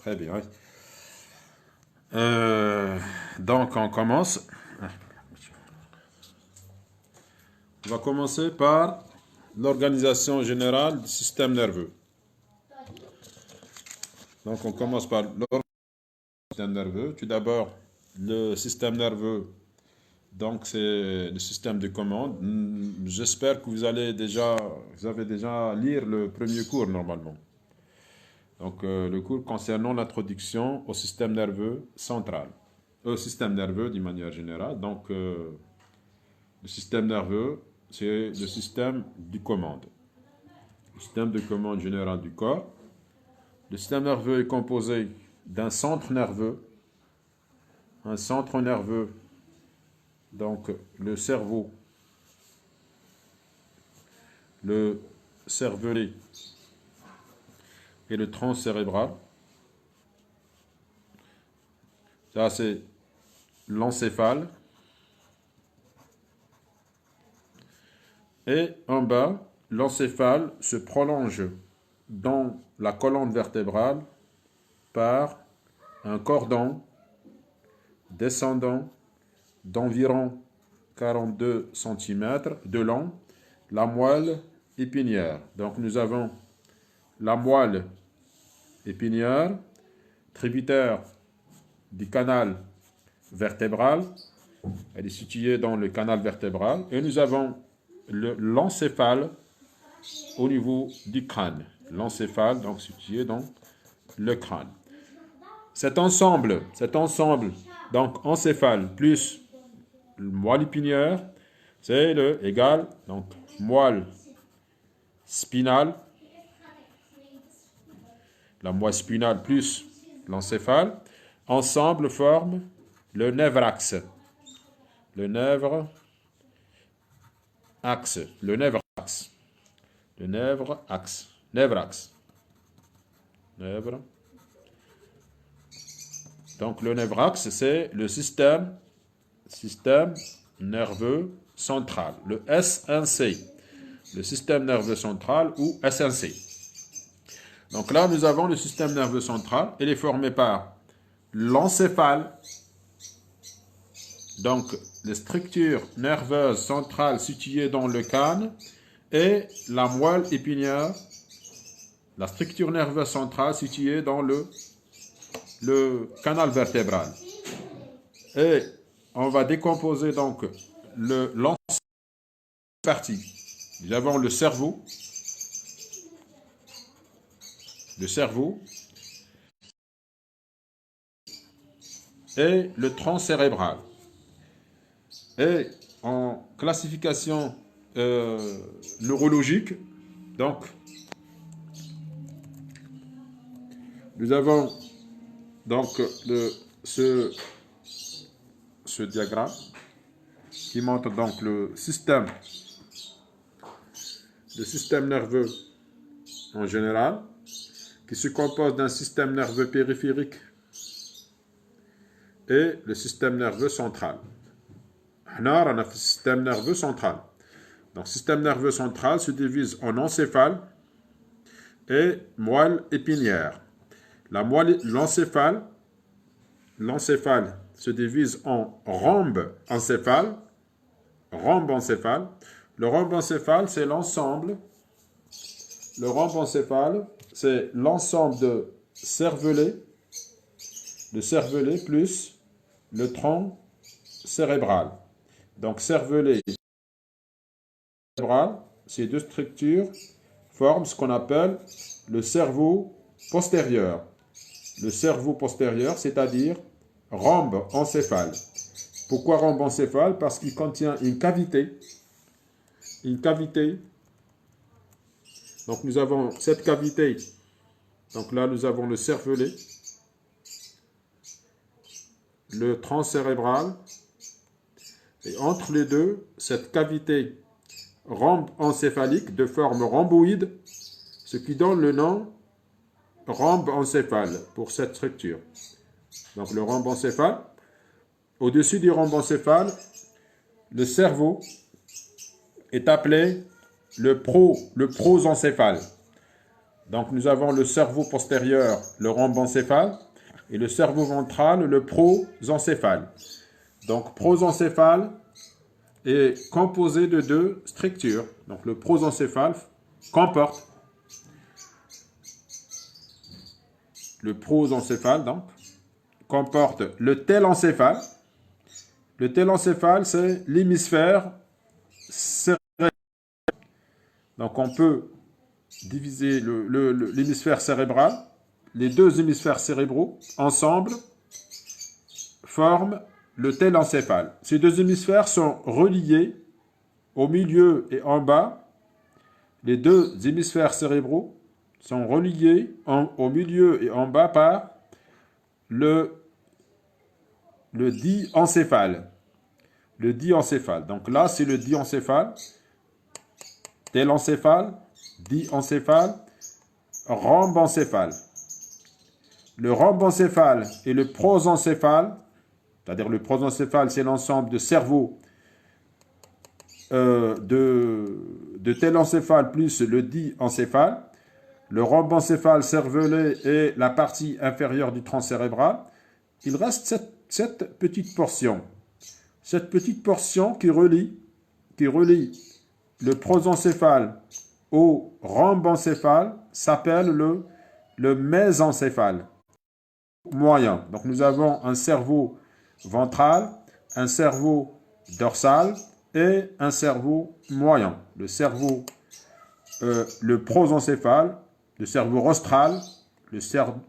Très bien. Donc, on commence. On va commencer par l'organisation générale du système nerveux. Donc, on commence par l'organisation du système nerveux. Tout d'abord, le système nerveux, donc c'est le système de commande. J'espère que vous avez déjà lire le premier cours normalement. Donc, le cours concernant l'introduction au système nerveux central, au système nerveux d'une manière générale. Donc, le système nerveux, c'est le système de commande. Le système de commande général du corps. Le système nerveux est composé d'un centre nerveux. Un centre nerveux, donc le cerveau, le cervelet et le tronc cérébral. Ça, c'est l'encéphale. Et en bas, l'encéphale se prolonge dans la colonne vertébrale par un cordon descendant d'environ 42 cm de long, la moelle épinière. Donc nous avons la moelle épinière, tributaire du canal vertébral. Elle est située dans le canal vertébral. Et nous avons l'encéphale au niveau du crâne. L'encéphale, donc situé dans le crâne. Cet ensemble, donc encéphale plus moelle épinière, c'est le égal, donc moelle spinale, la moelle spinale plus l'encéphale, ensemble forment le névraxe. Le névre axe. Névraxe. Donc le névraxe, c'est le système nerveux central, le SNC, le système nerveux central ou SNC. Donc là, nous avons le système nerveux central. Il est formé par l'encéphale, donc les structures nerveuses centrales situées dans le crâne, et la moelle épinière, la structure nerveuse centrale située dans le canal vertébral. Et on va décomposer donc l'ensemble parties. Nous avons le cerveau et le tronc cérébral. Et en classification neurologique, donc nous avons donc ce diagramme qui montre donc le système nerveux en général, qui se compose d'un système nerveux périphérique et le système nerveux central. On a le système nerveux central. Donc, le système nerveux central se divise en encéphale et moelle épinière. L'encéphale se divise en rhombe encéphale. Le rhombe encéphale, c'est l'ensemble. Le rhombe encéphale, c'est l'ensemble de le cervelet plus le tronc cérébral. Donc, cervelet et cérébral, ces deux structures forment ce qu'on appelle le cerveau postérieur. Le cerveau postérieur, c'est-à-dire rhombe encéphale. Pourquoi rhombe encéphale? Parce qu'il contient une cavité. Donc, nous avons cette cavité. Donc là, nous avons le cervelet, le tronc cérébral. Et entre les deux, cette cavité rhombe encéphalique de forme rhomboïde, ce qui donne le nom rhombe encéphale pour cette structure. Donc le rhombe encéphale. Au-dessus du rhombe encéphale, le cerveau est appelé le prosencéphale. Donc nous avons le cerveau postérieur, le rhombencéphale, et le cerveau ventral, le prosencéphale. Donc prosencéphale est composé de deux structures. Donc le prosencéphale comporte le prosencéphale, donc, comporte le télencéphale. Le télencéphale, c'est l'hémisphère cérébral. Donc on peut diviser l'hémisphère cérébral. Les deux hémisphères cérébraux, ensemble, forment le télencéphale. Ces deux hémisphères sont reliés au milieu et en bas. Les deux hémisphères cérébraux sont reliés au milieu et en bas par le diencéphale. Le diencéphale. Donc là, c'est le diencéphale, télencéphale, diencéphale, rhombencéphale. Le rhombencéphale et le prosencéphale, c'est-à-dire le prosencéphale, c'est l'ensemble de cerveau de télencéphale plus le diencéphale. Le rhombencéphale cervelé et la partie inférieure du tronc cérébral. Il reste cette petite portion. Cette petite portion qui relie le prosencéphale au rhombencéphale s'appelle le mésencéphale moyen. Donc nous avons un cerveau ventral, un cerveau dorsal et un cerveau moyen. Le prosencéphale, le cerveau rostral, le cerveau,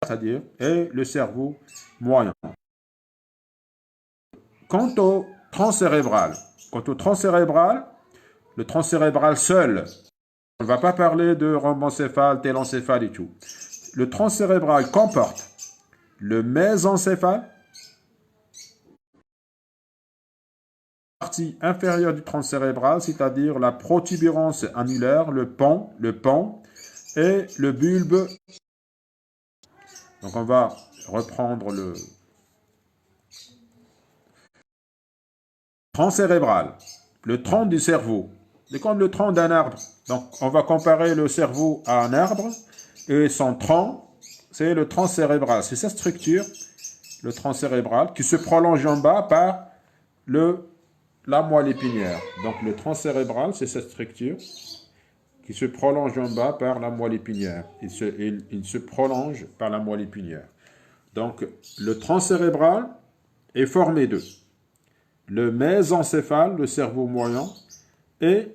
c'est-à-dire, et le cerveau moyen. Quant au tronc cérébral, le tronc cérébral seul, on ne va pas parler de rhombencéphale, télencéphale et tout. Le tronc cérébral comporte le mésencéphale, la partie inférieure du tronc cérébral, c'est-à-dire la protubérance annulaire, le pont, et le bulbe. Donc on va reprendre le tronc cérébral, le tronc du cerveau. C'est comme le tronc d'un arbre. Donc on va comparer le cerveau à un arbre et son tronc, c'est le tronc cérébral. C'est sa structure, le tronc cérébral, qui se prolonge en bas par la moelle épinière. Donc le tronc cérébral, c'est cette structure qui se prolonge en bas par la moelle épinière. Il se prolonge par la moelle épinière. Donc le tronc cérébral est formé de le mésencéphale, le cerveau moyen, et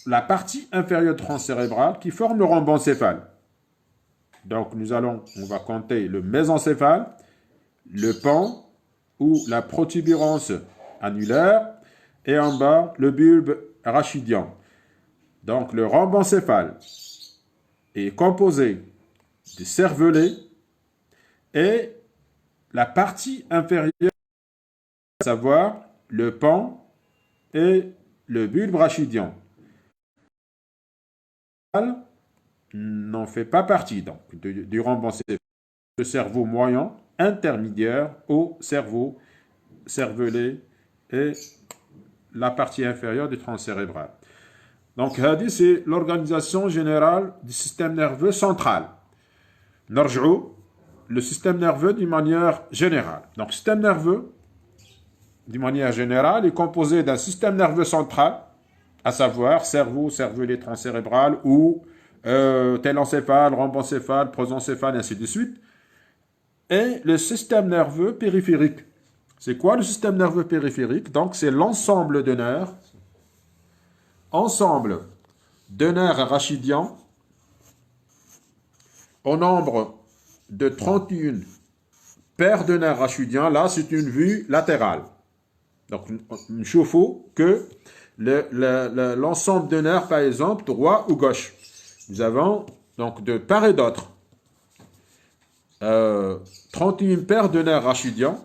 la partie inférieure du tronc cérébral qui forme le rhombencéphale. Donc on va compter le mésencéphale, le pont ou la protubérance annulaire, et en bas le bulbe rachidien. Donc le rhombencéphale est composé du cervelet et la partie inférieure, à savoir le pont et le bulbe rachidien. N'en fait pas partie donc du rhombencéphale, le cerveau moyen intermédiaire au cerveau cervelé et la partie inférieure du tronc cérébral. Donc, c'est l'organisation générale du système nerveux central. Narjou, le système nerveux d'une manière générale. Donc, le système nerveux, d'une manière générale, est composé d'un système nerveux central, à savoir cerveau, cervelet, tronc cérébral, ou télencéphale, rhombencéphale, prosencéphale, et ainsi de suite. Et le système nerveux périphérique. C'est quoi le système nerveux périphérique? Donc, c'est l'ensemble de nerfs, rachidiens, au nombre de 31 paires de nerfs rachidiens. Là, c'est une vue latérale. Donc, il faut que l'ensemble de nerfs, par exemple, droit ou gauche. Nous avons donc de part et d'autre 31 paires de nerfs rachidiens,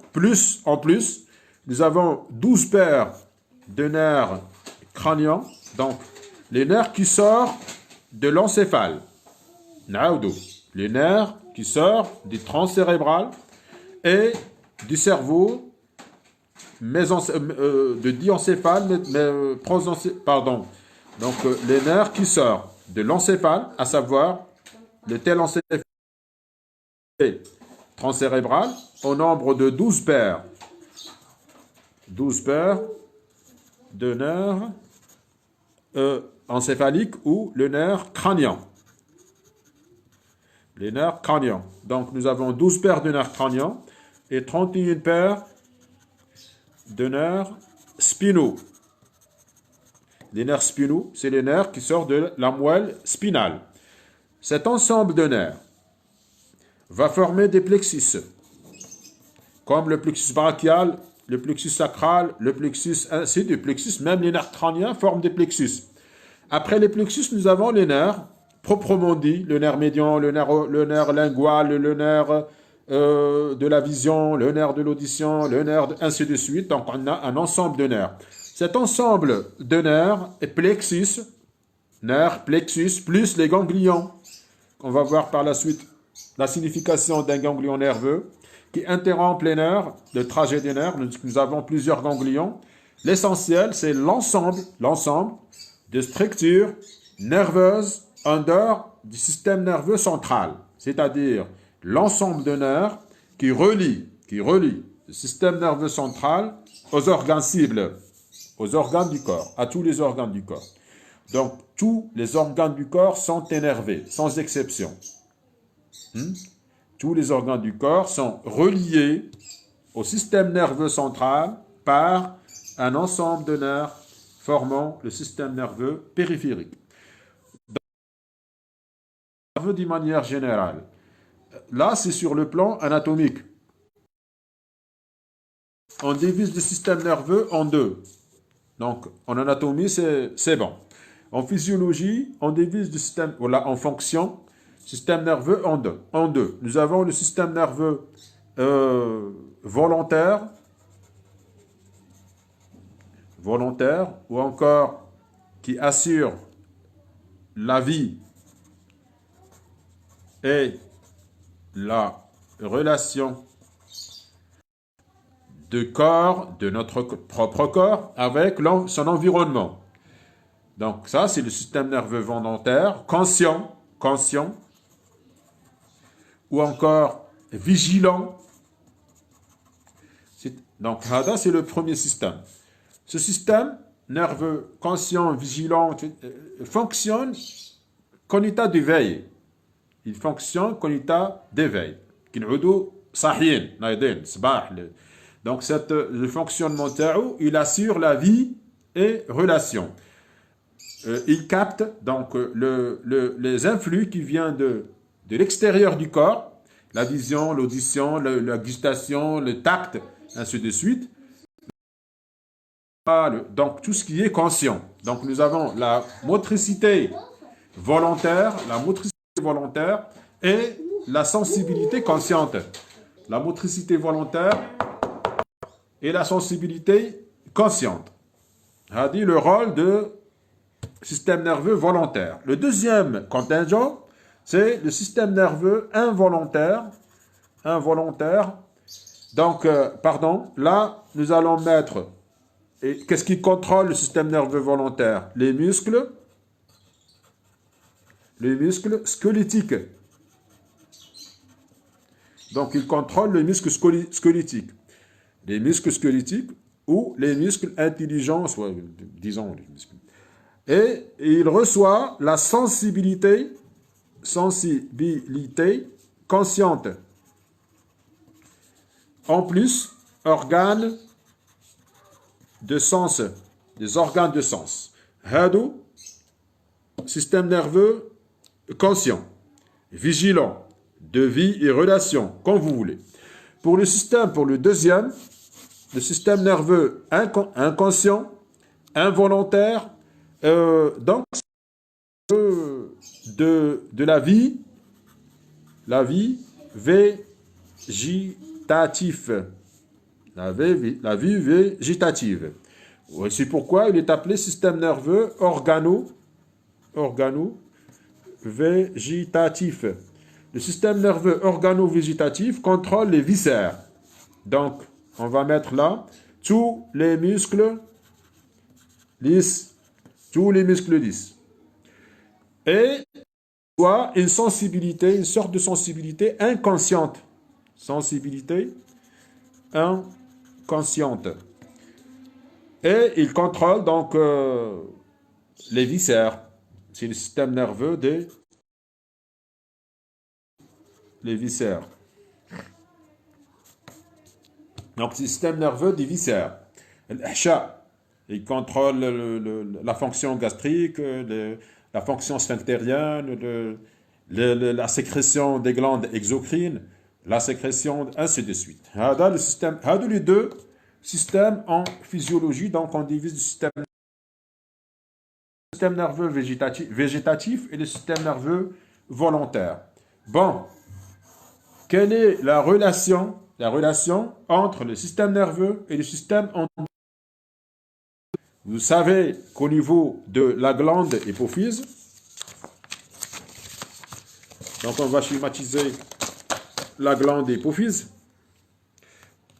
en plus, nous avons 12 paires de nerfs crâniens, donc les nerfs qui sortent de l'encéphale, les nerfs qui sortent du tronc cérébral et du cerveau, de diencéphale, pardon. Donc les nerfs qui sortent de l'encéphale, à savoir le télencéphale transcérébral, au nombre de 12 paires. 12 paires de nerfs encéphaliques ou le nerf crânien. Les nerfs crâniens. Donc, nous avons 12 paires de nerfs crâniens et 31 paires de nerfs spinaux. Les nerfs spinaux, c'est les nerfs qui sortent de la moelle spinale. Cet ensemble de nerfs va former des plexus, comme le plexus brachial, le plexus sacral, le plexus, ainsi de plexus, même les nerfs crâniens forment des plexus. Après les plexus, nous avons les nerfs, proprement dit, le nerf médian, le nerf lingual, le nerf de la vision, le nerf de l'audition, le nerf, ainsi de suite. Donc, on a un ensemble de nerfs. Cet ensemble de nerfs est plexus, plus les ganglions. On va voir par la suite la signification d'un ganglion nerveux qui interrompt les nerfs, le trajet des nerfs. Nous avons plusieurs ganglions. L'essentiel, c'est l'ensemble de structures nerveuses en dehors du système nerveux central, c'est-à-dire l'ensemble de nerfs qui relie le système nerveux central aux organes cibles, aux organes du corps, à tous les organes du corps. Donc, tous les organes du corps sont énervés, sans exception. Tous les organes du corps sont reliés au système nerveux central par un ensemble de nerfs formant le système nerveux périphérique. D'une manière générale. Là, c'est sur le plan anatomique. On divise le système nerveux en deux. Donc, en anatomie, c'est bon. En physiologie, on divise le système, voilà, en fonction, système nerveux en deux. Nous avons le système nerveux volontaire, ou encore qui assure la vie et la relation de notre propre corps avec son environnement. Donc ça, c'est le système nerveux volontaire, conscient, ou encore vigilant. Donc, ça, c'est le premier système. Ce système nerveux conscient, vigilant, fonctionne qu'en état d'éveil. Il fonctionne qu'en état d'éveil. Donc, le fonctionnement TAO, il assure la vie et relation. Il capte donc les influx qui viennent de l'extérieur du corps, la vision, l'audition, la gustation, le tact, ainsi de suite. Donc, tout ce qui est conscient. Donc, nous avons la motricité volontaire et la sensibilité consciente. La motricité volontaire et la sensibilité consciente. Ça dit le rôle de système nerveux volontaire. Le deuxième contingent, c'est le système nerveux involontaire. Donc, là, nous allons mettre... Et qu'est-ce qui contrôle le système nerveux volontaire? Les muscles squelettiques. Donc, il contrôle les muscles squelettiques. Les muscles squelettiques ou les muscles intelligents, soit, disons, les muscles. Et il reçoit la sensibilité consciente. En plus, organes de sens, des organes de sens. Hadou, système nerveux conscient, vigilant, de vie et relation, comme vous voulez. Pour le deuxième, le système nerveux inconscient, involontaire, donc de la vie végétative. La vie végétative. C'est pourquoi il est appelé système nerveux organo-végétatif. Le système nerveux organo-végétatif contrôle les viscères. Donc, on va mettre là tous les muscles lisses. et soit une sensibilité, une sorte de sensibilité inconsciente. Sensibilité inconsciente. Et il contrôle donc les viscères. C'est le système nerveux des les viscères. Donc, c'est le système nerveux des viscères. L'HA, il contrôle la fonction gastrique, la fonction sphinctérienne, la sécrétion des glandes exocrines, la sécrétion, ainsi de suite. Le système, les deux systèmes en physiologie, donc on divise le système nerveux végétatif et le système nerveux volontaire. Bon, quelle est la relation entre le système nerveux et le système endocrinien? Vous savez qu'au niveau de la glande hypophyse, donc on va schématiser la glande hypophyse.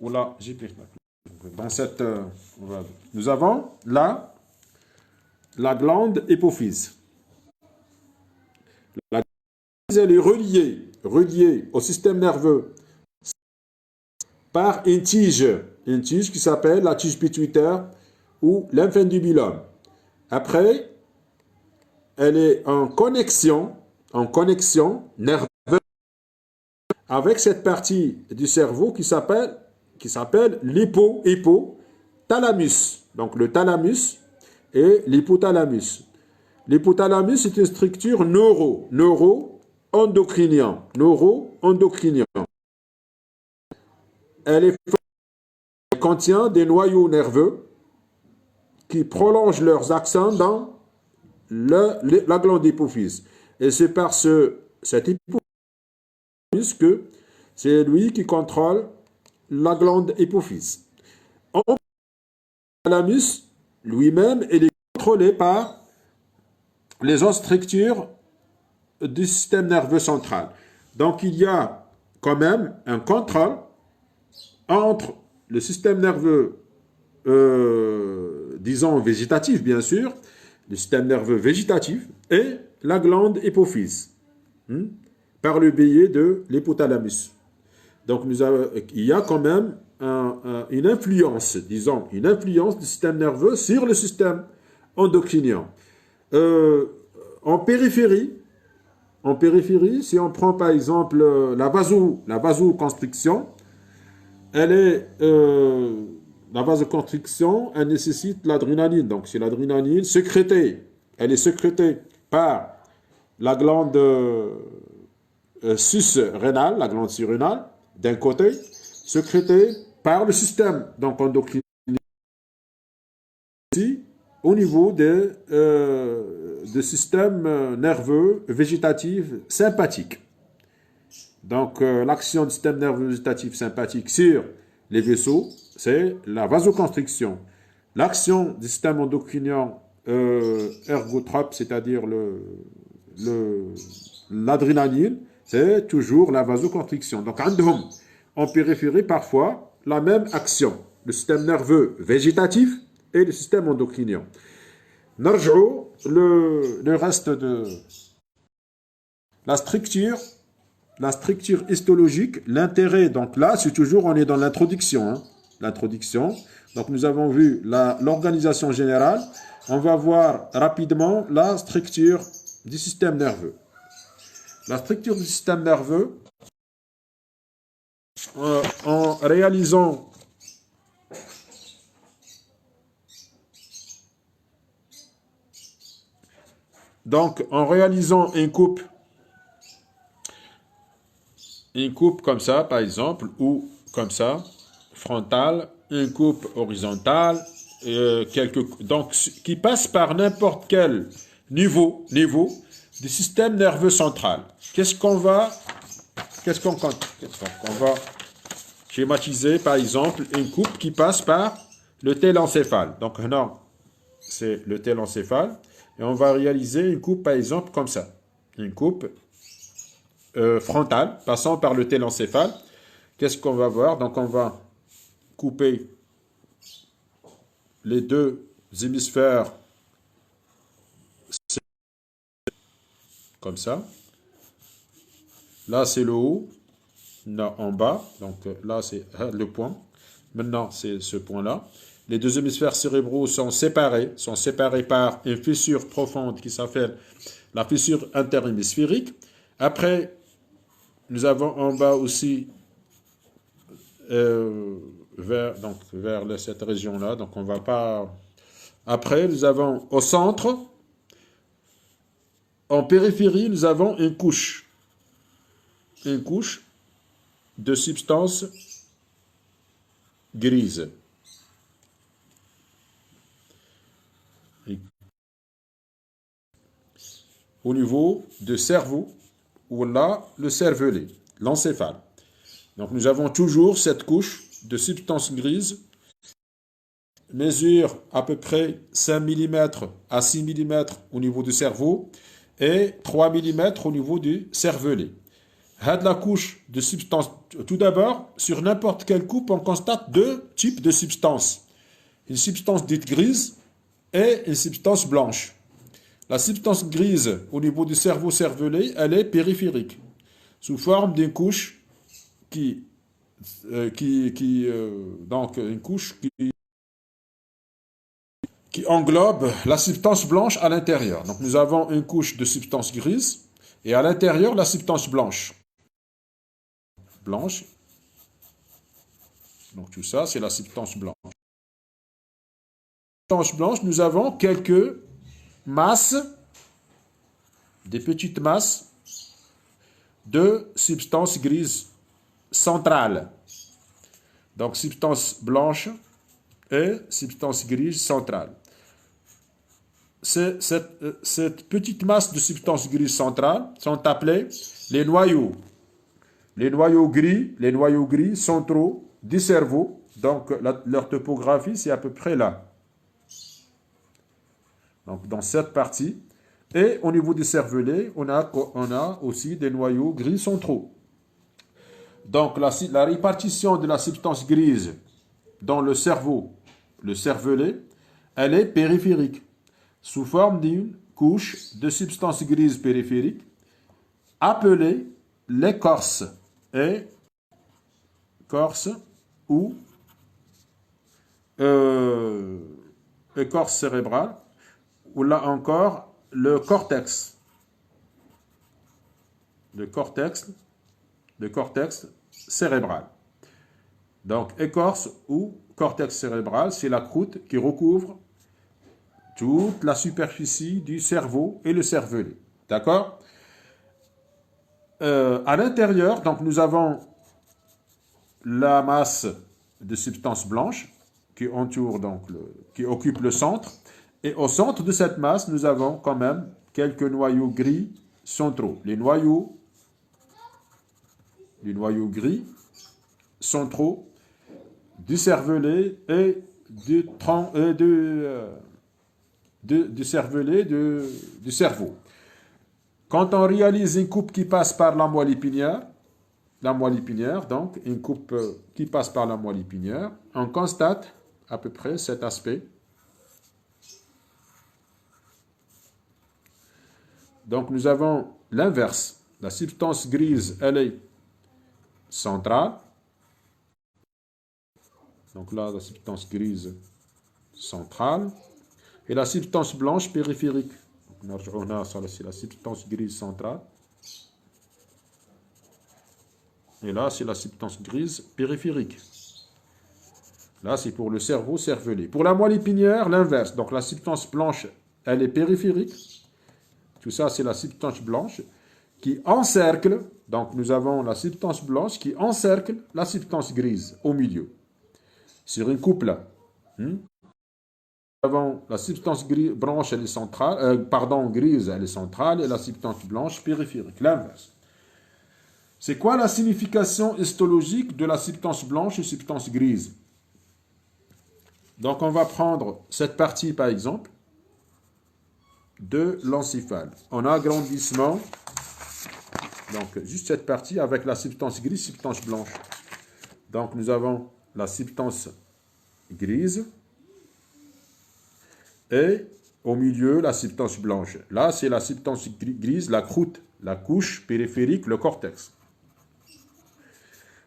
Oula, j'ai perdu. Dans cette, nous avons là la glande hypophyse. La glande hypophyse, elle est reliée au système nerveux par une tige qui s'appelle la tige pituitaire ou l'infundibulum. Après, elle est en connexion nerveuse avec cette partie du cerveau qui s'appelle l'hypothalamus. Donc le thalamus et l'hypothalamus. L'hypothalamus est une structure neuro-endocrinienne. Elle contient des noyaux nerveux qui prolongent leurs axons dans la glande hypophyse. Et c'est par cet hypophyse que c'est lui qui contrôle la glande hypophyse. L'hypothalamus lui-même est contrôlé par les autres structures du système nerveux central. Donc il y a quand même un contrôle entre le système nerveux, disons végétatif bien sûr, le système nerveux végétatif et la glande hypophyse, par le biais de l'hypothalamus. Donc il y a quand même une influence, disons, une influence du système nerveux sur le système endocrinien. En périphérie, si on prend par exemple la vasoconstriction, la vasoconstriction, elle nécessite l'adrénaline. Donc c'est l'adrénaline sécrétée. Elle est sécrétée par la glande sus-rénale, la glande surrénale, d'un côté, sécrétée par le système donc endocrinien au niveau des systèmes nerveux végétatif sympathique. Donc, l'action du système nerveux végétatif sympathique sur les vaisseaux, c'est la vasoconstriction. L'action du système endocrinien ergotrope, c'est-à-dire l'adrénaline, c'est toujours la vasoconstriction. Donc, en périphérie, parfois, la même action. Le système nerveux végétatif et le système endocrinien. Le reste de la structure histologique, l'intérêt, donc là, c'est toujours, on est dans l'introduction. L'introduction. Donc, nous avons vu l'organisation générale. On va voir rapidement la structure du système nerveux. La structure du système nerveux, en réalisant une coupe comme ça, par exemple, ou comme ça, frontale, une coupe horizontale, donc qui passe par n'importe quel niveau du système nerveux central. Qu'est-ce qu'on va schématiser, par exemple, une coupe qui passe par le télencéphale. Donc, non, c'est le télencéphale. Et on va réaliser une coupe, par exemple, comme ça. Une coupe frontale, passant par le télencéphale. Qu'est-ce qu'on va voir? Donc, on va couper les deux hémisphères comme ça. Là, c'est le haut. Là, en bas. Donc là, c'est le point. Maintenant, c'est ce point-là. Les deux hémisphères cérébraux sont séparés par une fissure profonde qui s'appelle la fissure interhémisphérique. Après, nous avons en bas aussi, vers cette région-là, donc on va pas... Après, nous avons au centre, en périphérie, nous avons une couche de substance grise. Au niveau du cerveau, ou là, le cervelet, l'encéphale. Donc nous avons toujours cette couche de substance grise, mesure à peu près 5 mm à 6 mm au niveau du cerveau et 3 mm au niveau du cervelet. La couche de substance, tout d'abord, sur n'importe quelle coupe, on constate deux types de substances. Une substance dite grise et une substance blanche. La substance grise au niveau du cerveau cervelet, elle est périphérique, sous forme d'une couche donc une couche qui englobe la substance blanche à l'intérieur. Donc nous avons une couche de substance grise et à l'intérieur la substance blanche. Donc tout ça, c'est la substance blanche. La substance blanche, nous avons quelques masses, des petites masses de substance grise centrale. Donc substance blanche et substance grise centrale. Cette petite masse de substance grise centrale sont appelées les noyaux. Les noyaux gris centraux du cerveau. Donc leur topographie, c'est à peu près là. Donc dans cette partie. Et au niveau du cervelet, on a aussi des noyaux gris centraux. Donc la répartition de la substance grise dans le cerveau, le cervelet, elle est périphérique, sous forme d'une couche de substance grise périphérique appelée l'écorce ou écorce cérébrale, ou là encore le cortex cérébral. Donc écorce ou cortex cérébral, c'est la croûte qui recouvre toute la superficie du cerveau et le cervelet. D'accord? À l'intérieur, donc nous avons la masse de substance blanche qui entoure donc qui occupe le centre. Et au centre de cette masse, nous avons quand même quelques noyaux gris centraux. Les noyaux gris centraux du cervelet et du cervelet du cerveau. Quand on réalise une coupe qui passe par la moelle épinière, donc une coupe qui passe par la moelle épinière, on constate à peu près cet aspect. Donc nous avons l'inverse. La substance grise, elle est centrale. Donc là, la substance grise centrale. Et la substance blanche périphérique. C'est la substance grise centrale. Et là, c'est la substance grise périphérique. Là, c'est pour le cerveau cervelé. Pour la moelle épinière, l'inverse. Donc la substance blanche, elle est périphérique. Tout ça, c'est la substance blanche qui encercle. Donc nous avons la substance blanche qui encercle la substance grise au milieu. Sur une coupe là. Nous avons la substance blanche, elle est centrale, grise, elle est centrale, et la substance blanche périphérique, l'inverse. C'est quoi la signification histologique de la substance blanche et substance grise? Donc on va prendre cette partie par exemple de l'encéphale. En agrandissement, donc juste cette partie avec la substance grise, substance blanche. Donc nous avons la substance grise et Au milieu, la substance blanche. Là, c'est la substance grise, la croûte, la couche périphérique, le cortex.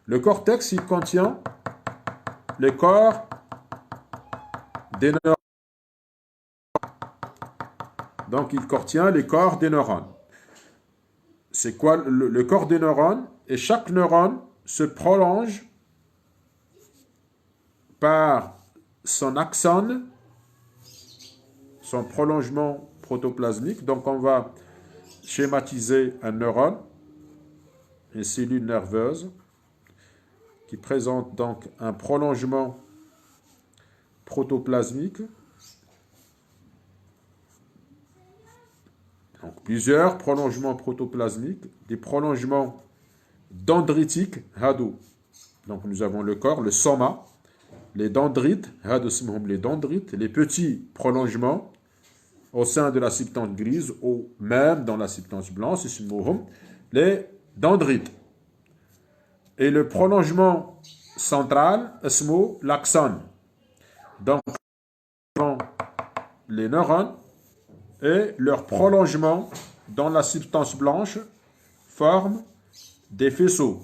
Le cortex, il contient le corps des neurones. Donc, il contient les corps des neurones. C'est quoi le corps des neurones? Et chaque neurone se prolonge par son axone, son prolongement protoplasmique. Donc, on va schématiser un neurone, une cellule nerveuse, qui présente donc un prolongement protoplasmique. Donc, plusieurs prolongements protoplasmiques, des prolongements dendritiques, hadou. Donc, nous avons le corps, le soma, les dendrites, hadou smhum, les dendrites, les petits prolongements au sein de la substance grise ou même dans la substance blanche, les dendrites. Et le prolongement central, l'axone. Donc, les neurones et leur prolongement dans la substance blanche forment des faisceaux.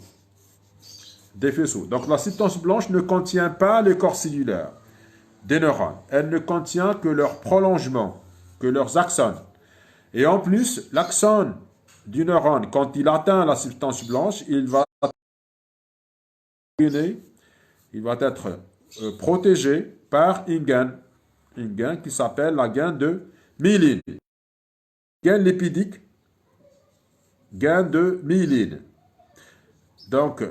Des faisceaux. Donc, la substance blanche ne contient pas les corps cellulaires des neurones. Elle ne contient que leur prolongement, que leurs axones. Et en plus, l'axone du neurone, quand il atteint la substance blanche, il va être protégé par une gaine qui s'appelle la gaine de myéline. Gaine lipidique, gaine de myéline. Donc,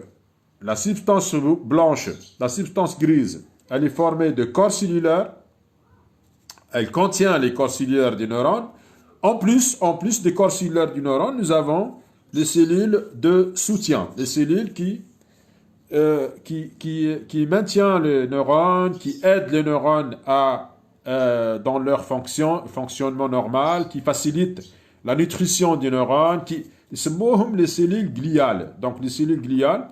la substance blanche, la substance grise, elle est formée de corps cellulaires. Elle contient les corps cellulaires du neurone. En plus des corps cellulaires du neurone, nous avons les cellules de soutien, les cellules qui maintiennent les neurones, qui aident les neurones dans leur fonctionnement normal, qui facilitent la nutrition des neurones, les cellules gliales. Donc les cellules gliales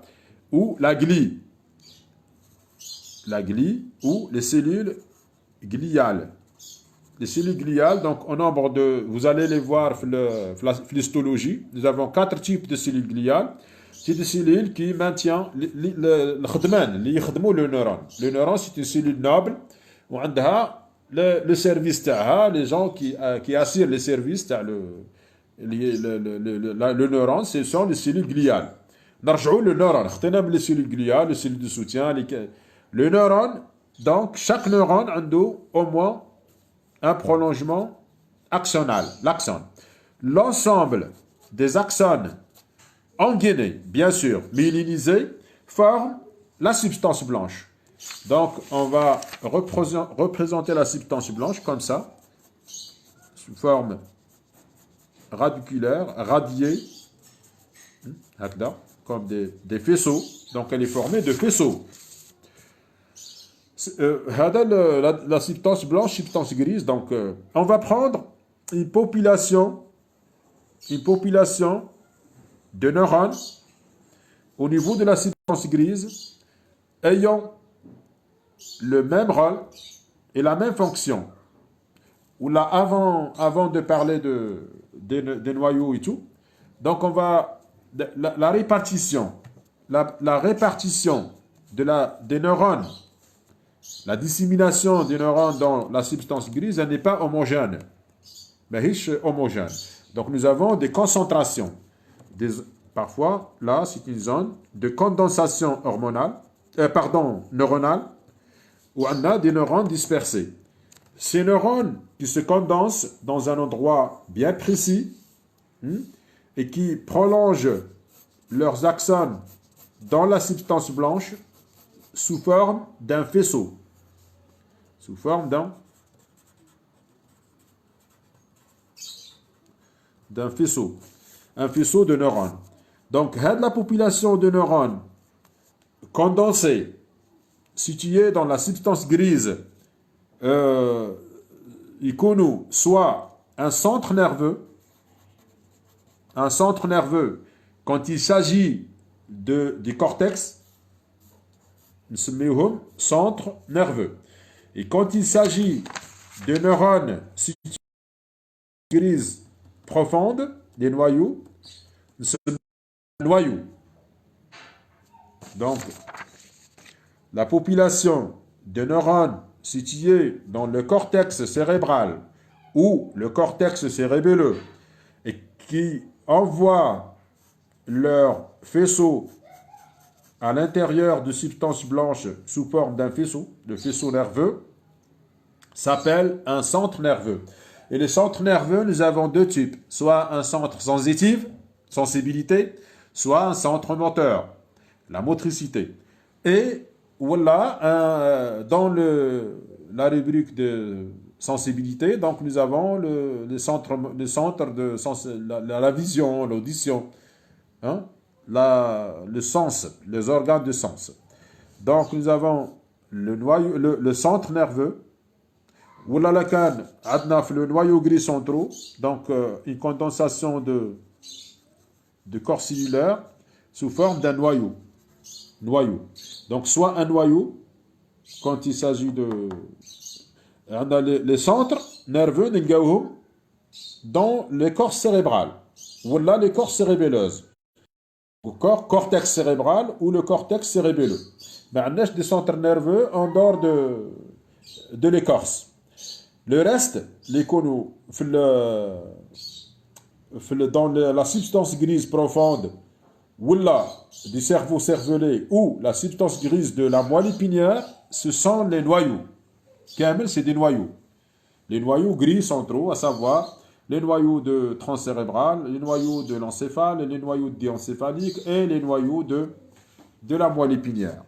ou la glie ou les cellules gliales. Les cellules gliales, donc au nombre de, vous allez les voir dans l'histologie, nous avons 4 types de cellules gliales. C'est des cellules qui maintiennent le neurone. Le neurone, c'est une cellule noble où on a le service, les gens qui assurent le service, le neurone, ce sont les cellules gliales. Le neurone, les cellules gliales, les cellules de soutien, le neurone, donc chaque neurone a au moins un prolongement axonal, l'axone. L'ensemble des axones engainés, bien sûr, myélinisés, forment la substance blanche. Donc, on va représenter la substance blanche comme ça, sous forme radiculaire, radiée, comme des faisceaux. Donc, elle est formée de faisceaux. La substance blanche, substance grise. Donc, on va prendre une population de neurones au niveau de la substance grise ayant le même rôle et la même fonction. Ou là, avant de parler des noyaux et tout, donc on va la répartition des neurones, la dissémination des neurones dans la substance grise, elle n'est pas homogène, mais riche homogène. Donc nous avons des concentrations. Parfois, là, c'est une zone de condensation neuronale, où on a des neurones dispersés. Ces neurones qui se condensent dans un endroit bien précis et qui prolongent leurs axones dans la substance blanche sous forme d'un faisceau. Sous forme d'un faisceau. Un faisceau de neurones. Donc, la population de neurones condensés, situés dans la substance grise, il connaît soit un centre nerveux, quand il s'agit du cortex, centre nerveux. Et quand il s'agit de neurones situés grises profondes, des noyaux, ce noyau. Donc, la population de neurones situés dans le cortex cérébral ou le cortex cérébelleux et qui envoient leur faisceau à l'intérieur de substances blanches sous forme d'un faisceau, de faisceau nerveux, s'appelle un centre nerveux. Et les centres nerveux, nous avons deux types, soit un centre sensitif, sensibilité, soit un centre moteur, la motricité. Et voilà, la rubrique de sensibilité, donc nous avons le centre de la vision, l'audition, hein, le sens, les organes de sens. Donc nous avons le centre nerveux, ولا لا كان عندنا في le noyau gris centraux, donc une condensation de corps cellulaire sous forme d'un noyau. Donc soit un noyau, quand il s'agit de... On a les centres nerveux نلقاوهم dans le corps cérébral, ou là les corps cérébelleuses, le cortex cérébral ou le cortex cérébelleux. Mais on a des centres nerveux en dehors de l'écorce. Le reste, les conus, dans la substance grise profonde, ou là, du cerveau cervelé, ou la substance grise de la moelle épinière, ce sont les noyaux. Kamel, c'est des noyaux. Les noyaux gris centraux, à savoir les noyaux de transcérébral, les noyaux de l'encéphale, les noyaux diencéphaliques et les noyaux de la moelle épinière.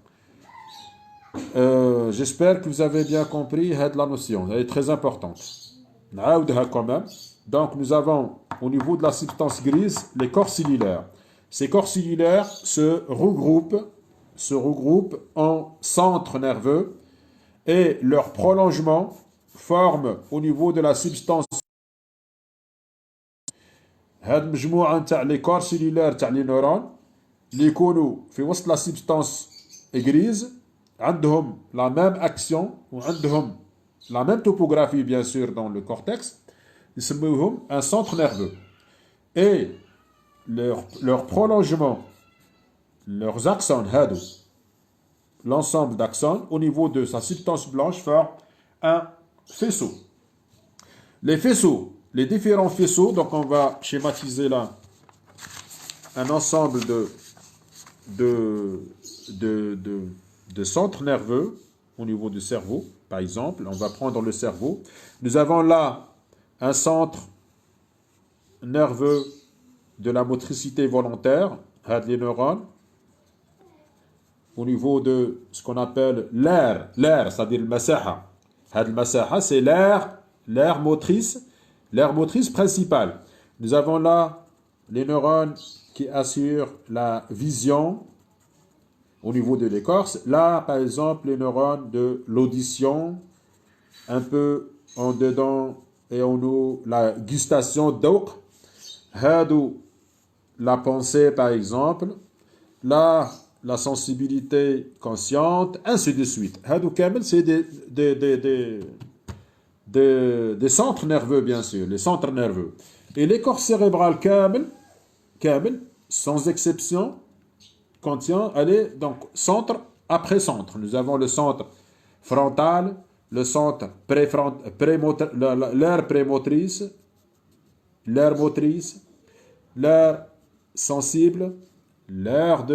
J'espère que vous avez bien compris la notion, elle est très importante. Quand même. Donc nous avons au niveau de la substance grise les corps cellulaires. Ces corps cellulaires se regroupent en centres nerveux et leur prolongement forme au niveau de la substance. هاد مجموعة نتاع les corps cellulaires تاع les neurones اللي يكونوا في وسط la substance grise عندهم la même action وعندهم la même topographie bien sûr dans le cortex, يسموهم un centre nerveux. Et leur prolongement, leurs axones, l'ensemble d'axones au niveau de sa substance blanche forme un faisceau. Les faisceaux, les différents faisceaux, donc on va schématiser là un ensemble de centres nerveux au niveau du cerveau, par exemple. On va prendre le cerveau. Nous avons là un centre nerveux de la motricité volontaire, les neurones, au niveau de ce qu'on appelle l'air, c'est-à-dire le masaha. Le masaha, c'est l'air motrice principale. Nous avons là les neurones qui assurent la vision au niveau de l'écorce. Là, par exemple, les neurones de l'audition, un peu en dedans et en haut, la gustation d'oc. La pensée, par exemple. Là, la sensibilité consciente, ainsi de suite. C'est des centres nerveux, bien sûr, les centres nerveux. Et l'écorce cérébrale kamel, sans exception, contient, donc, centre après centre. Nous avons le centre frontal, le centre l'aire prémotrice, l'aire motrice, l'aire sensible, l'aire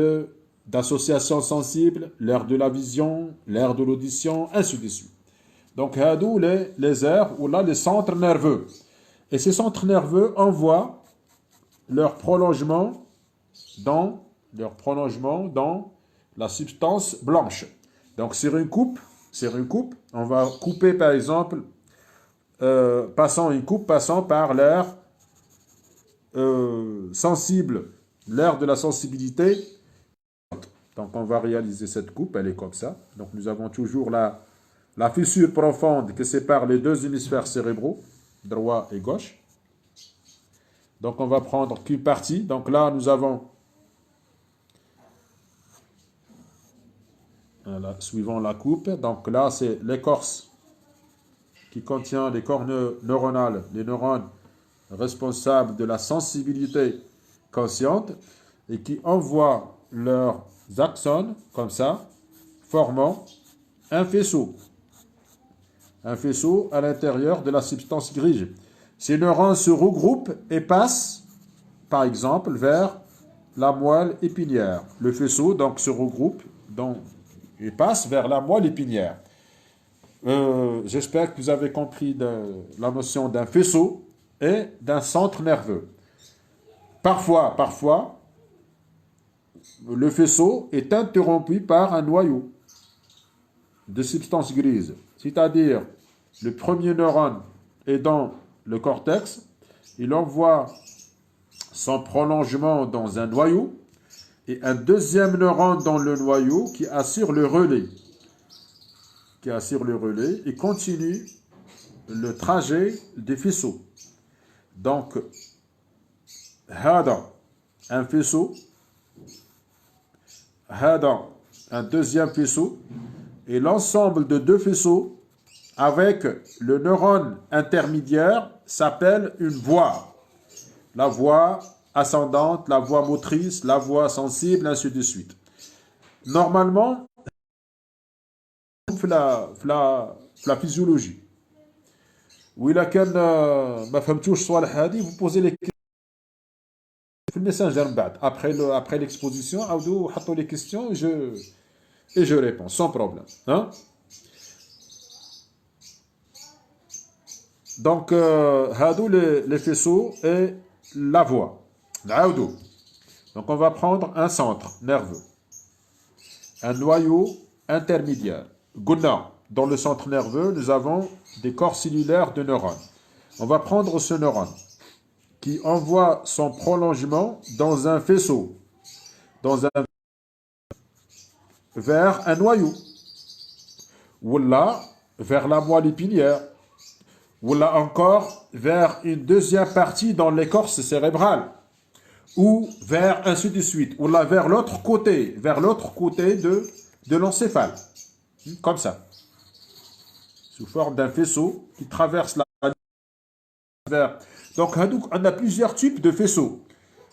d'association sensible, l'aire de la vision, l'aire de l'audition, ainsi de suite. Donc, hadou les aires ou là les centres nerveux. Et ces centres nerveux envoient leur prolongement dans la substance blanche. Donc, sur une coupe, on va couper par exemple, passant par l'air sensible, l'aire de la sensibilité. Donc, on va réaliser cette coupe, elle est comme ça. Donc, nous avons toujours la fissure profonde qui sépare les deux hémisphères cérébraux, droit et gauche. Donc, on va prendre qu'une partie. Donc, là, nous avons, voilà, suivant la coupe. Donc, là, c'est l'écorce qui contient les corps neuronales, les neurones responsables de la sensibilité consciente, et qui envoient leurs axones, comme ça, formant un faisceau. Un faisceau à l'intérieur de la substance grise. Ces neurones se regroupent et passent, par exemple, vers la moelle épinière. Le faisceau, donc, se regroupe et passe vers la moelle épinière. J'espère que vous avez compris la notion d'un faisceau et d'un centre nerveux. Parfois, le faisceau est interrompu par un noyau de substance grise. C'est-à-dire, le premier neurone est dans le cortex, il envoie son prolongement dans un noyau, et un deuxième neurone dans le noyau qui assure le relais. Et continue le trajet des faisceaux. Donc, hada, un faisceau, hada, un deuxième faisceau, et l'ensemble de deux faisceaux avec le neurone intermédiaire s'appelle une voie. La voie ascendante, la voie motrice, la voie sensible, ainsi de suite. Normalement, la physiologie. Ou il a qu'un ma femme touche soit le hadi, vous posez les questions. Le message après l'exposition, les questions et je réponds sans problème. Hein? Donc, hadou les faisceaux et la voie. Donc, on va prendre un centre nerveux, un noyau intermédiaire. Gouna, dans le centre nerveux, nous avons des corps cellulaires de neurones. On va prendre ce neurone qui envoie son prolongement dans un faisceau, vers un noyau, ou là, vers la moelle épinière, ou là encore, vers une deuxième partie dans l'écorce cérébrale, ou vers ainsi de suite, ou là vers l'autre côté de l'encéphale, comme ça, sous forme d'un faisceau qui traverse la... Donc, on a plusieurs types de faisceaux.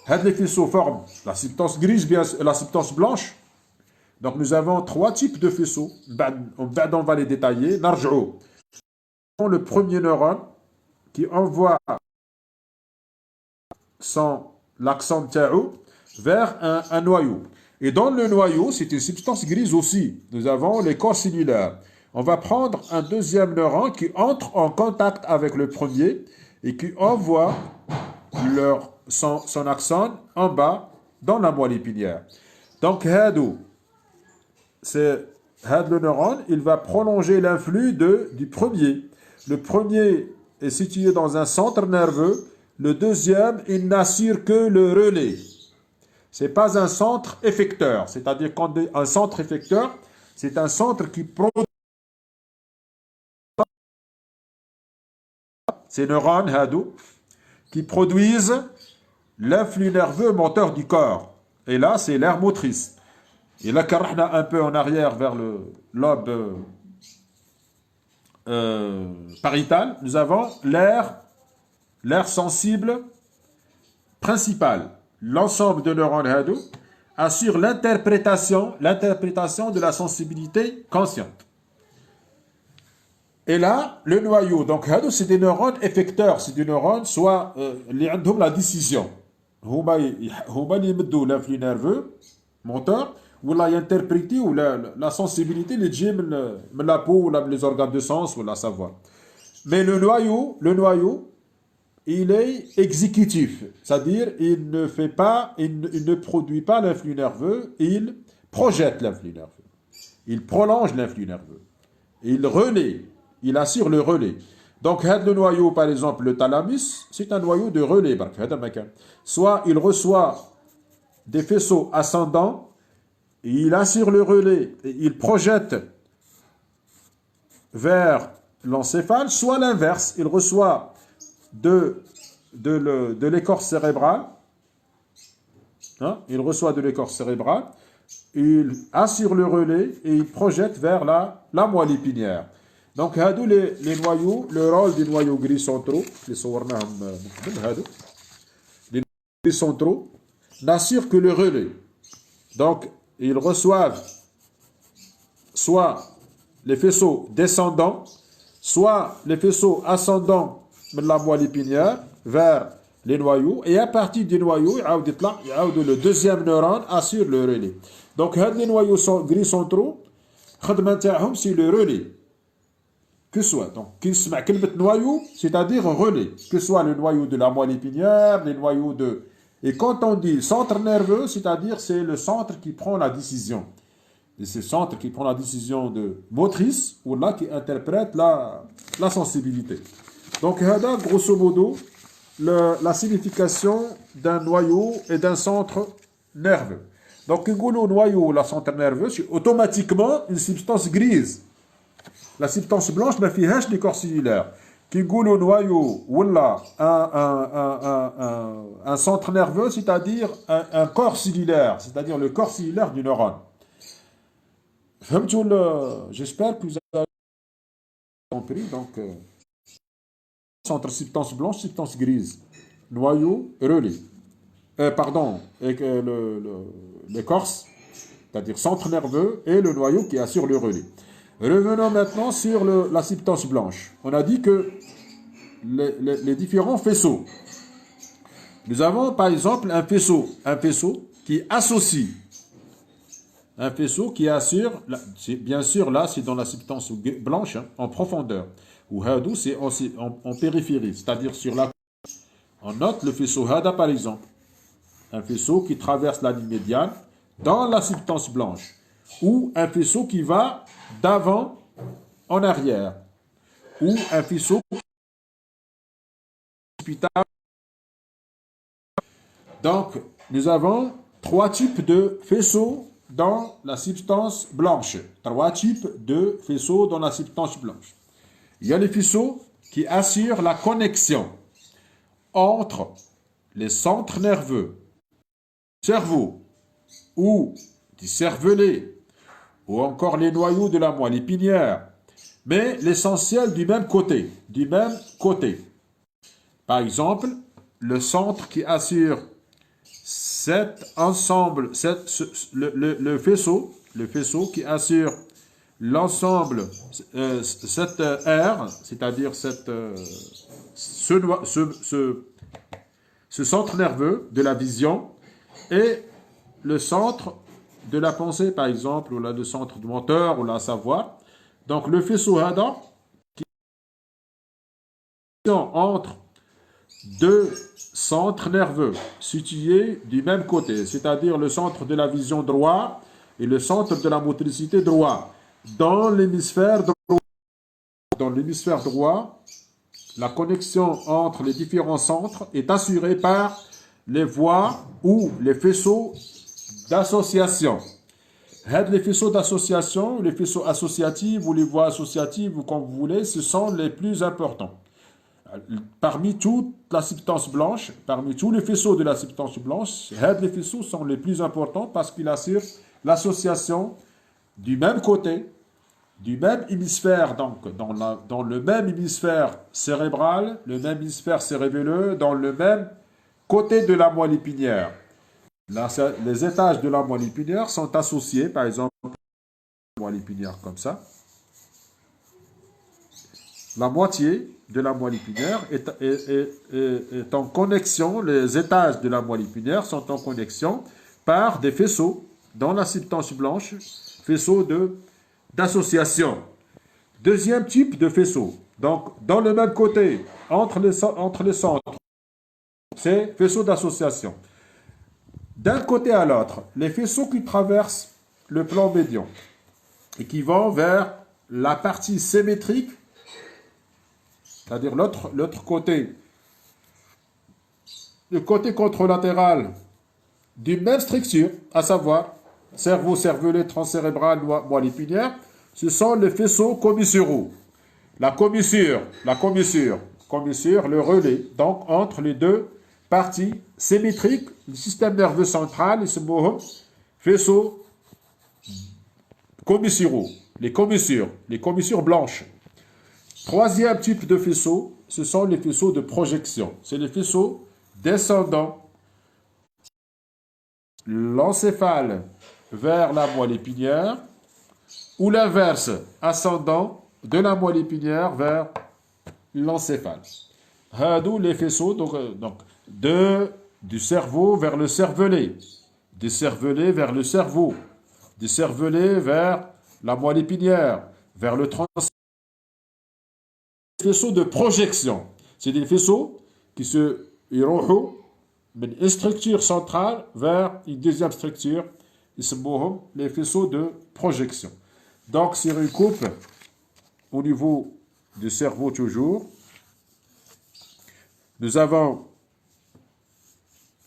Les faisceaux forment la substance grise, la substance blanche. Donc, nous avons trois types de faisceaux. On va les détailler. Le premier neurone qui envoie l'axone tau vers un noyau. Et dans le noyau, c'est une substance grise aussi. Nous avons les corps cellulaires. On va prendre un deuxième neurone qui entre en contact avec le premier et qui envoie son axone en bas dans la moelle épinière. Donc, le neurone, il va prolonger l'influx du premier. Le premier est situé dans un centre nerveux. Le deuxième, il n'assure que le relais. Ce n'est pas un centre effecteur. C'est-à-dire qu'un centre effecteur, c'est un centre qui produit ces neurones qui produisent l'influx nerveux moteur du corps. Et là, c'est l'aire motrice. Et là, carrahna un peu en arrière vers le lobe pariétal, nous avons l'aire sensible principale. L'ensemble de neurones hadou assure l'interprétation de la sensibilité consciente. Et là, le noyau, donc hadou, c'est des neurones effecteurs, c'est des neurones soit les ont la décision. Huma yimdou l'influx nerveux moteur ou la interpréter ou la sensibilité les gym la peau ou les organes de sens ou la savoir. Mais le noyau, il est exécutif, c'est-à-dire il ne produit pas l'influx nerveux, il projette l'influx nerveux. Il prolonge l'influx nerveux. Il assure le relais. Donc, le noyau, par exemple, le thalamus, c'est un noyau de relais. Soit il reçoit des faisceaux ascendants, il assure le relais, et il projette vers l'encéphale, soit l'inverse, il reçoit de l'écorce cérébrale, il reçoit de l'écorce cérébrale, il assure le relais et il projette vers la moelle épinière. Donc, les noyaux, le rôle des noyaux gris centraux, les gris centraux, n'assurent que le relais. Donc, ils reçoivent soit les faisceaux descendants, soit les faisceaux ascendants de la moelle épinière vers les noyaux, et à partir des noyaux, le deuxième neurone assure le relais. Donc, les noyaux gris centraux, c'est le relais. Que soit, donc, noyau, c'est-à-dire relais, que soit le noyau de la moelle épinière, les noyaux de... Et quand on dit centre nerveux, c'est-à-dire c'est le centre qui prend la décision. Et c'est le centre qui prend la décision de motrice, ou là qui interprète la sensibilité. Donc, grosso modo, la signification d'un noyau et d'un centre nerveux. Donc, le noyau, la centre nerveux, c'est automatiquement une substance grise. La substance blanche n'a fait des corps cellulaires. Qui goûte le noyau, voilà, un centre nerveux, c'est-à-dire un corps cellulaire, c'est-à-dire le corps cellulaire du neurone. J'espère que vous avez compris. Donc, centre substance blanche, substance grise. Noyau, relais. Pardon, l'écorce, c'est-à-dire centre nerveux, et le noyau qui assure le relais. Revenons maintenant sur la substance blanche. On a dit que les différents faisceaux. Nous avons par exemple un faisceau qui associe, un faisceau qui assure, bien sûr là c'est dans la substance blanche, hein, en profondeur, ou hadou c'est en périphérie, c'est-à-dire sur la... On note le faisceau hada par exemple, un faisceau qui traverse la ligne médiane dans la substance blanche, ou un faisceau qui va d'avant en arrière, ou un faisceau hospitalier. Donc, nous avons trois types de faisceaux dans la substance blanche. Trois types de faisceaux dans la substance blanche. Il y a les faisceaux qui assurent la connexion entre les centres nerveux, cerveau, ou du cervelet, ou encore les noyaux de la moelle épinière, mais l'essentiel du même côté, Par exemple, le centre qui assure cet ensemble, le faisceau qui assure l'ensemble, cette aire, c'est-à-dire ce centre nerveux de la vision, et le centre de la pensée, par exemple, ou là, le centre du moteur, ou la savoir. Donc, le faisceau Hada, qui est entre deux centres nerveux situés du même côté, c'est-à-dire le centre de la vision droit et le centre de la motricité droit. Dans l'hémisphère droit, la connexion entre les différents centres est assurée par les voies ou les faisceaux d'association. Les faisceaux d'association, les faisceaux associatifs ou les voies associatives, ou comme vous voulez, ce sont les plus importants. Parmi toute la substance blanche, parmi tous les faisceaux de la substance blanche, les faisceaux sont les plus importants parce qu'ils assurent l'association du même côté, du même hémisphère, donc dans le même hémisphère cérébral, le même hémisphère cérébelleux, dans le même côté de la moelle épinière. Là, les étages de la moelle épinière sont associés, par exemple, la moelle épinière comme ça. La moitié de la moelle épinière est en connexion, les étages de la moelle épinière sont en connexion par des faisceaux dans la substance blanche, faisceaux d'association. Deuxième type de faisceau, donc dans le même côté, entre les centres, c'est faisceaux d'association. D'un côté à l'autre, les faisceaux qui traversent le plan médian et qui vont vers la partie symétrique, c'est-à-dire l'autre côté, le côté contralatéral d'une même structure, à savoir cerveau, cervelet, transcérébral, moelle épinière, ce sont les faisceaux commissuraux. La commissure, le relais, donc entre les deux parties symétriques du système nerveux central, et ce mot faisceaux commissuraux, les commissures blanches. Troisième type de faisceau, ce sont les faisceaux de projection. C'est les faisceaux descendants, l'encéphale vers la moelle épinière, ou l'inverse, ascendant de la moelle épinière vers l'encéphale. Hadou les faisceaux, du cerveau vers le cervelet, du cervelet vers le cerveau, du cervelet vers la moelle épinière, vers le transfert. Faisceaux de projection. C'est des faisceaux qui se يروحوا d'une structure centrale vers une deuxième structure. يسموهم les faisceaux de projection. Donc, si on recoupe au niveau du cerveau toujours, nous avons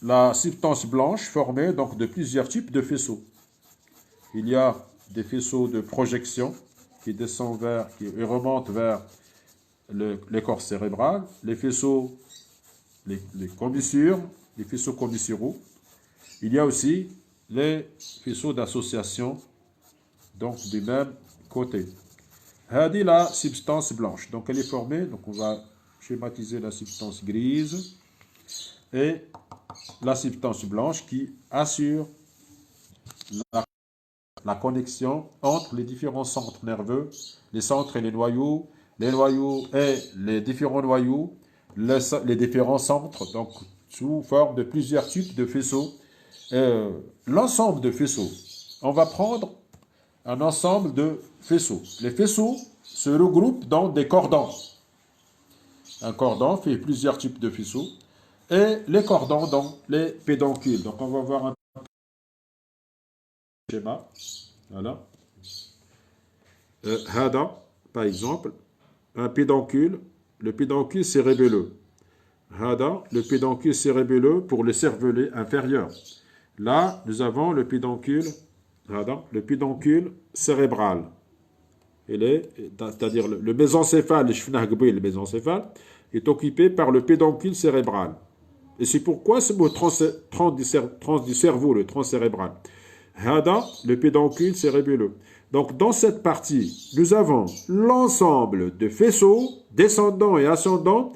la substance blanche formée donc de plusieurs types de faisceaux. Il y a des faisceaux de projection qui descendent qui remontent vers le corps cérébral, les faisceaux, les commissures, les faisceaux commissuraux. Il y a aussi les faisceaux d'association, donc du même côté. Hadi la substance blanche. Donc elle est formée, donc on va schématiser la substance grise et la substance blanche qui assure la connexion entre les différents centres nerveux, les centres et les noyaux et les différents noyaux, les différents centres, donc sous forme de plusieurs types de faisceaux. L'ensemble de faisceaux, on va prendre un ensemble de faisceaux. Les faisceaux se regroupent dans des cordons. Un cordon fait plusieurs types de faisceaux et les cordons dans les pédoncules. Donc on va voir un schéma. Voilà. Hada, par exemple, un pédoncule, le pédoncule cérébelleux. Hada, le pédoncule cérébelleux pour le cervelet inférieur. Là, nous avons le pédoncule, le pédoncule cérébral. C'est-à-dire le mésencéphale, le mésencéphale, est occupé par le pédoncule cérébral. Et c'est pourquoi ce mot trans du cerveau, le tronc cérébral. Hada, le pédoncule cérébelleux. Donc, dans cette partie, nous avons l'ensemble de faisceaux descendants et ascendants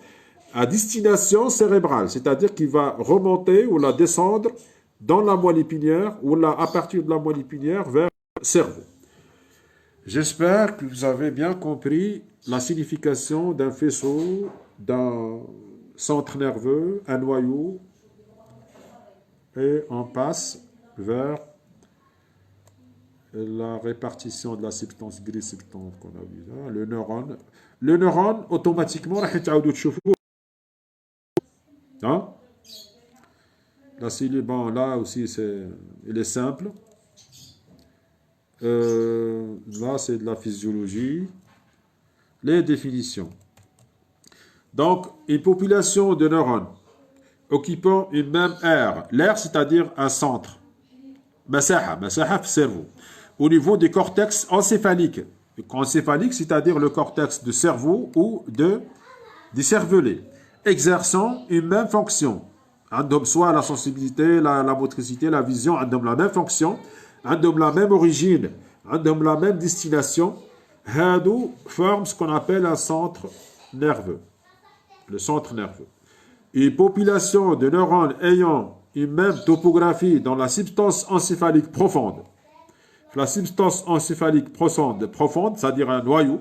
à destination cérébrale, c'est-à-dire qu'il va remonter ou la descendre dans la moelle épinière ou là, à partir de la moelle épinière vers le cerveau. J'espère que vous avez bien compris la signification d'un faisceau, d'un centre nerveux, un noyau, et on passe vers la répartition de la substance grise substance qu'on a vu là, le neurone. Le neurone, automatiquement, hein? La cellule, bon, là aussi, il est simple. Là, c'est de la physiologie. Les définitions. Donc, une population de neurones occupant une même aire. L'aire, c'est-à-dire un centre. Masaha, cerveau. Au niveau du cortex encéphalique. Encéphalique, c'est-à-dire le cortex du cerveau ou du cervelet. Exerçant une même fonction. Soit la sensibilité, la motricité, la vision, la même fonction, la même origine, la même destination. Hadou forme ce qu'on appelle un centre nerveux. Le centre nerveux. Une population de neurones ayant une même topographie dans la substance encéphalique profonde. La substance encéphalique profonde, c'est-à-dire un noyau,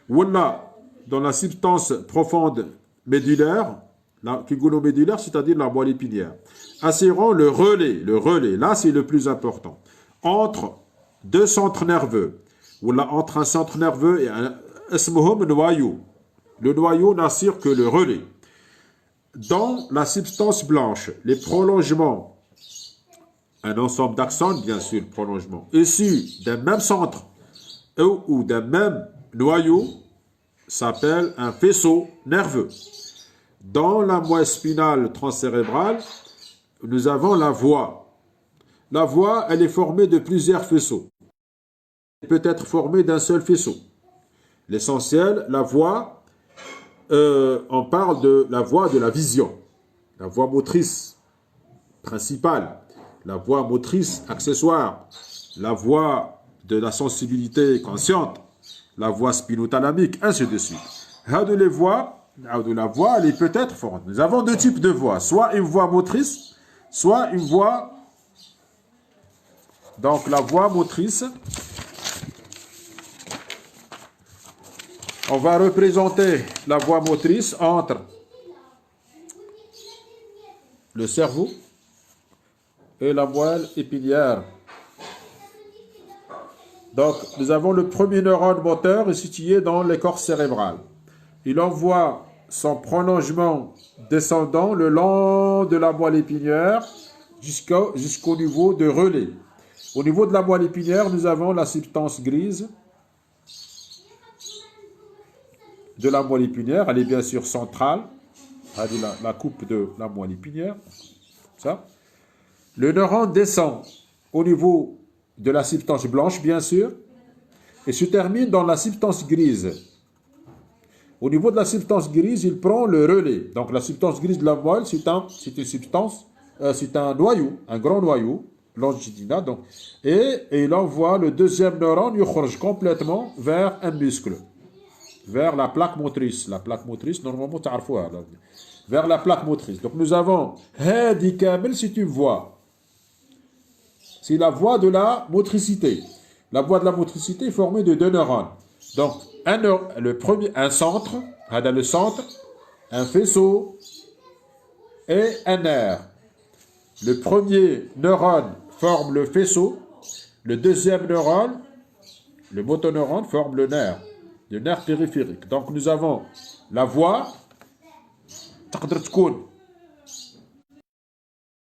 ou là, dans la substance profonde médulaire, la médulaire, c'est-à-dire la moelle épinière, assurant le relais, là c'est le plus important, entre deux centres nerveux, ou là entre un centre nerveux et un noyau. Le noyau n'assure que le relais. Dans la substance blanche, les prolongements, un ensemble d'axones, bien sûr, prolongement, issus d'un même centre ou d'un même noyau, s'appelle un faisceau nerveux. Dans la moelle spinale transcérébrale, nous avons la voie. La voie, elle est formée de plusieurs faisceaux. Elle peut être formée d'un seul faisceau. L'essentiel, la voie, on parle de la voie de la vision, la voie motrice principale, la voie motrice accessoire, la voie de la sensibilité consciente, la voie spinothalamique, ainsi de suite. هادو les voies, la voix, elle est peut-être forte. Nous avons deux types de voix. Soit une voix motrice, soit une voix... Donc la voix motrice, on va représenter la voie motrice entre le cerveau et la moelle épinière. Donc, nous avons le premier neurone moteur situé dans l'écorce cérébrale. Il envoie son prolongement descendant le long de la moelle épinière jusqu'au niveau de relais. Au niveau de la moelle épinière, nous avons la substance grise de la moelle épinière. Elle est bien sûr centrale. La coupe de la moelle épinière. Ça. Le neurone descend au niveau de la substance blanche, bien sûr, et se termine dans la substance grise. Au niveau de la substance grise, il prend le relais. Donc la substance grise de la moelle, c'est une substance, c'est un noyau, un grand noyau longitudinal. Donc, et il envoie le deuxième neurone, il change complètement vers un muscle, vers la plaque motrice. La plaque motrice, normalement, tu as vers la plaque motrice. Donc nous avons Hadi Kamel, c'est une voie. C'est la voie de la motricité. La voie de la motricité est formée de deux neurones. Donc, le premier, un centre, le centre, un faisceau et un nerf. Le premier neurone forme le faisceau. Le deuxième neurone, le motoneurone, forme le nerf périphérique. Donc, nous avons la voie,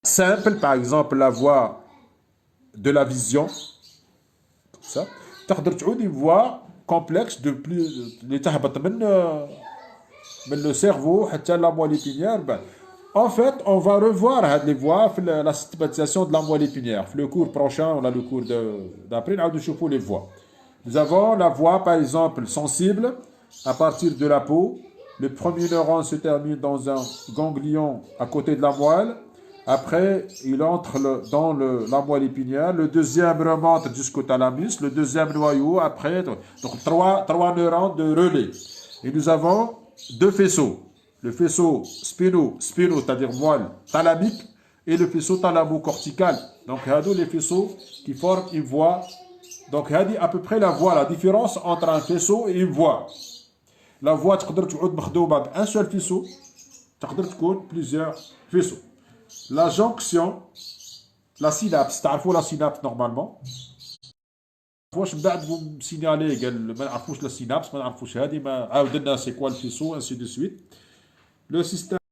simple, par exemple, la voie de la vision, ça. Une voie complexe de plus, le cerveau, la moelle épinière. En fait, on va revoir les voies, la systématisation de la moelle épinière. Le cours prochain, on a le cours d'après, on a les voies. Nous avons la voie, par exemple, sensible, à partir de la peau. Le premier neurone se termine dans un ganglion à côté de la moelle. Après, il entre dans la moelle épinière. Le deuxième remonte jusqu'au thalamus. Le deuxième noyau, après. Donc, trois neurones de relais. Et nous avons deux faisceaux. Le faisceau spino, c'est-à-dire moelle thalamique, et le faisceau thalamo-cortical. Donc, il y a les faisceaux qui forment une voie. Donc, il y a à peu près la voie, la différence entre un faisceau et une voie. La voie, tu peux utiliser un seul faisceau, tu peux utiliser plusieurs faisceaux. La jonction, la synapse, tu sais la synapse normalement. واش من بعد سينالي قال ما نعرفوش لا سينابس ما نعرفوش هذه ما عاودنا سي كوا الفيسو انسي دو سويت لو سيستم